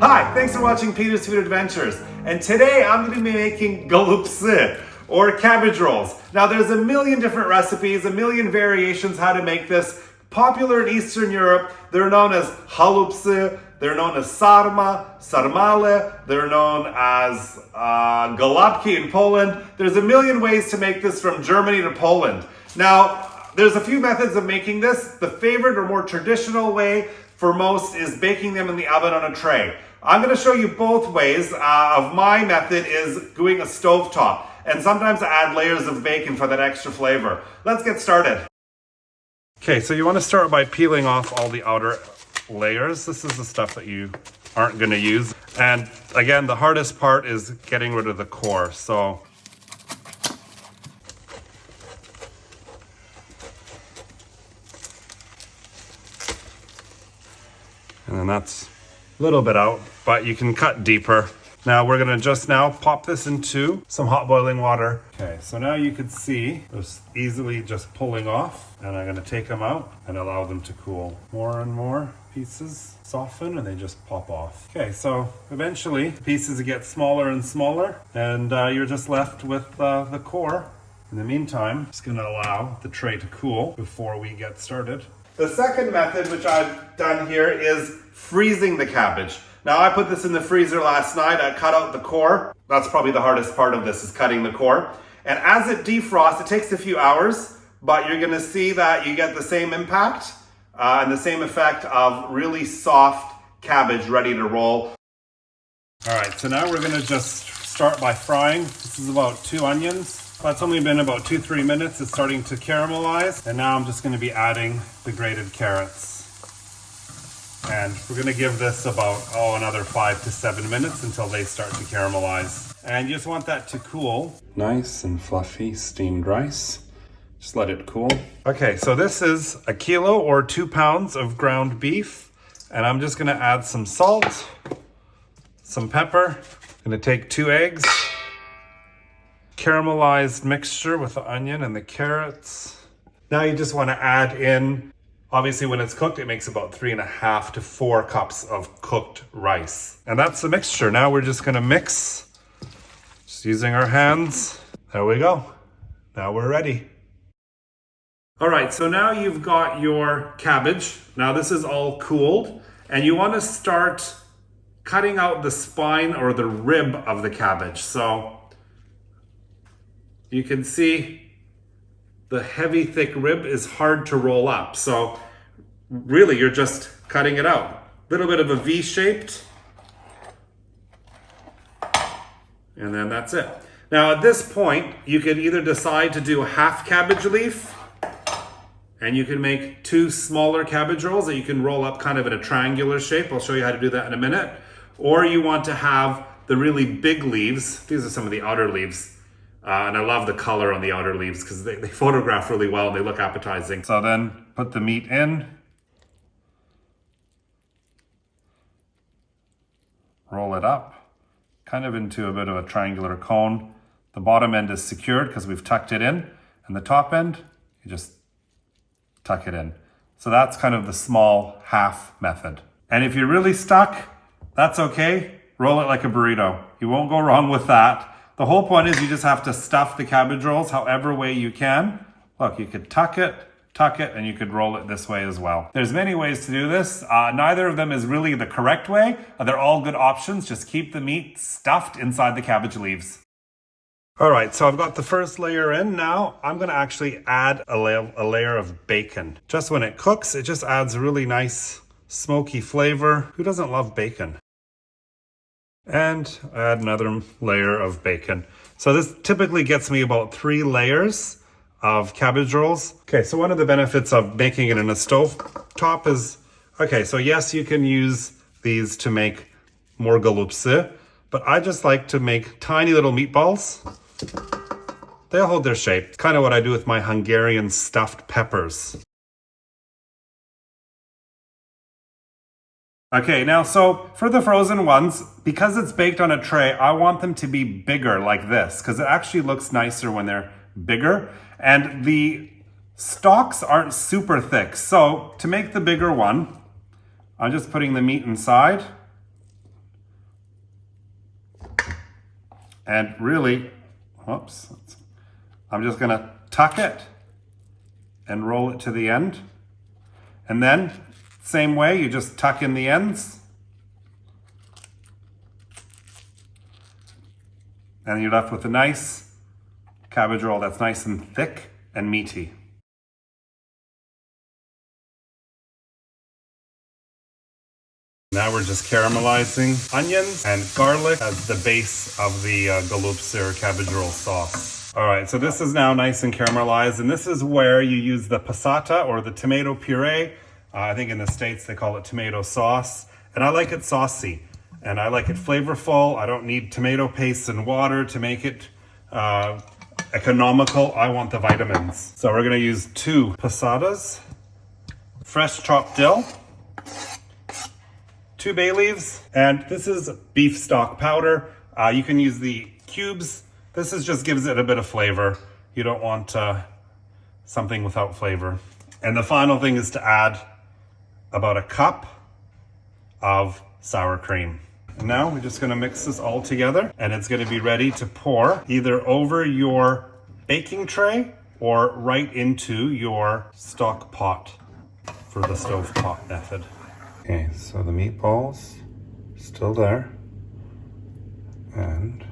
Hi, thanks for watching Peter's Food Adventures. And today I'm going to be making Golubtsi, or cabbage rolls. Now there's a million different recipes, a million variations how to make this. Popular in Eastern Europe, they're known as Holubtsy, they're known as Sarma, Sarmale, they're known as Golabki in Poland. There's a million ways to make this from Germany to Poland. Now, there's a few methods of making this. The favorite or more traditional way for most is baking them in the oven on a tray. I'm going to show you both ways. Of my method is doing a stovetop, and sometimes I add layers of bacon for that extra flavor. Let's get started. Okay, so you want to start by peeling off all the outer layers. This is the stuff that you aren't going to use. And again, the hardest part is getting rid of the core. And then that's a little bit out, but you can cut deeper. Now we're gonna just now pop this into some hot boiling water. Okay, so now you can see it's easily just pulling off, and I'm gonna take them out and allow them to cool. More and more pieces soften and they just pop off. Okay, so eventually the pieces get smaller and smaller, and you're just left with the core. In the meantime, I'm just gonna allow the tray to cool before we get started. The second method, which I've done here, is freezing the cabbage. Now, I put this in the freezer last night. I cut out the core. That's probably the hardest part of this, is cutting the core. And as it defrosts, it takes a few hours, but you're gonna see that you get the same impact and the same effect of really soft cabbage ready to roll. All right, so now we're gonna just start by frying. This is about 2 onions. That's only been about 2-3 minutes. It's starting to caramelize. And now I'm just gonna be adding the grated carrots. And we're gonna give this about, another 5 to 7 minutes until they start to caramelize. And you just want that to cool. Nice and fluffy steamed rice. Just let it cool. Okay, so this is 1 kilo or 2 pounds of ground beef. And I'm just gonna add some salt, some pepper. I'm gonna take 2 eggs. Caramelized mixture with the onion and the carrots. Now you just want to add in, obviously when it's cooked, it makes about 3.5 to 4 cups of cooked rice. And that's the mixture. Now we're just going to mix, just using our hands. There we go. Now we're ready. All right, so now you've got your cabbage. Now this is all cooled, and you want to start cutting out the spine or the rib of the cabbage. So you can see the heavy, thick rib is hard to roll up. So really, you're just cutting it out. A little bit of a V-shaped. And then that's it. Now at this point, you can either decide to do a half cabbage leaf, and you can make 2 smaller cabbage rolls that you can roll up kind of in a triangular shape. I'll show you how to do that in a minute. Or you want to have the really big leaves. These are some of the outer leaves. And I love the color on the outer leaves because they photograph really well and they look appetizing. So then put the meat in. Roll it up, kind of into a bit of a triangular cone. The bottom end is secured because we've tucked it in. And the top end, you just tuck it in. So that's kind of the small half method. And if you're really stuck, that's okay. Roll it like a burrito. You won't go wrong with that. The whole point is you just have to stuff the cabbage rolls however way you can. Look, you could tuck it, and you could roll it this way as well. There's many ways to do this. Neither of them is really the correct way. They're all good options. Just keep the meat stuffed inside the cabbage leaves. All right, so I've got the first layer in. Now I'm gonna actually add a layer of bacon. Just when it cooks, it just adds a really nice smoky flavor. Who doesn't love bacon? And add another layer of bacon. So this typically gets me about 3 layers of cabbage rolls. Okay, so one of the benefits of making it in a stove top is, okay, so yes, you can use these to make more golubtsi, but I just like to make tiny little meatballs. They'll hold their shape. It's kind of what I do with my Hungarian stuffed peppers. Okay, now so for the frozen ones, because it's baked on a tray, I want them to be bigger like this, because it actually looks nicer when they're bigger. And the stalks aren't super thick. So to make the bigger one, I'm just putting the meat inside And really, whoops, I'm just gonna tuck it and roll it to the end. And then, same way, you just tuck in the ends. And you're left with a nice cabbage roll that's nice and thick and meaty. Now we're just caramelizing onions and garlic as the base of the Golubtsi or cabbage roll sauce. All right, so this is now nice and caramelized, and this is where you use the passata or the tomato puree. I think in the States they call it tomato sauce, and I like it saucy, and I like it flavorful. I don't need tomato paste and water to make it economical. I want the vitamins. So we're gonna use 2 passatas, fresh chopped dill, 2 bay leaves, and this is beef stock powder. You can use the cubes. This just gives it a bit of flavor. You don't want something without flavor. And the final thing is to add about 1 cup of sour cream. And now we're just gonna mix this all together, and it's gonna be ready to pour either over your baking tray or right into your stock pot for the stovetop method. Okay, so the meatballs still there, and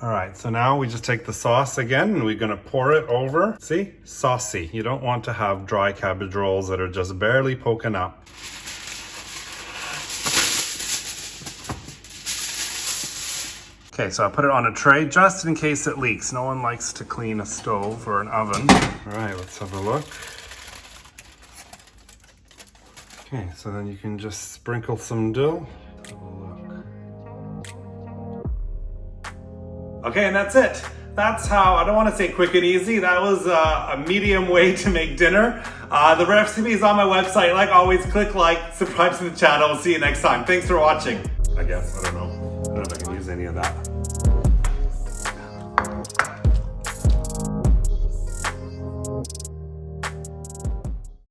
all right, so now we just take the sauce again and we're gonna pour it over. See, saucy. You don't want to have dry cabbage rolls that are just barely poking up. Okay, so I put it on a tray just in case it leaks. No one likes to clean a stove or an oven. All right, let's have a look. Okay, so then you can just sprinkle some dill. Have a look. Okay, and that's it. That's how, I don't want to say quick and easy, that was a medium way to make dinner. The recipe is on my website. Like always, click like, subscribe to the channel. We'll see you next time. Thanks for watching. I guess, I don't know if I can use any of that.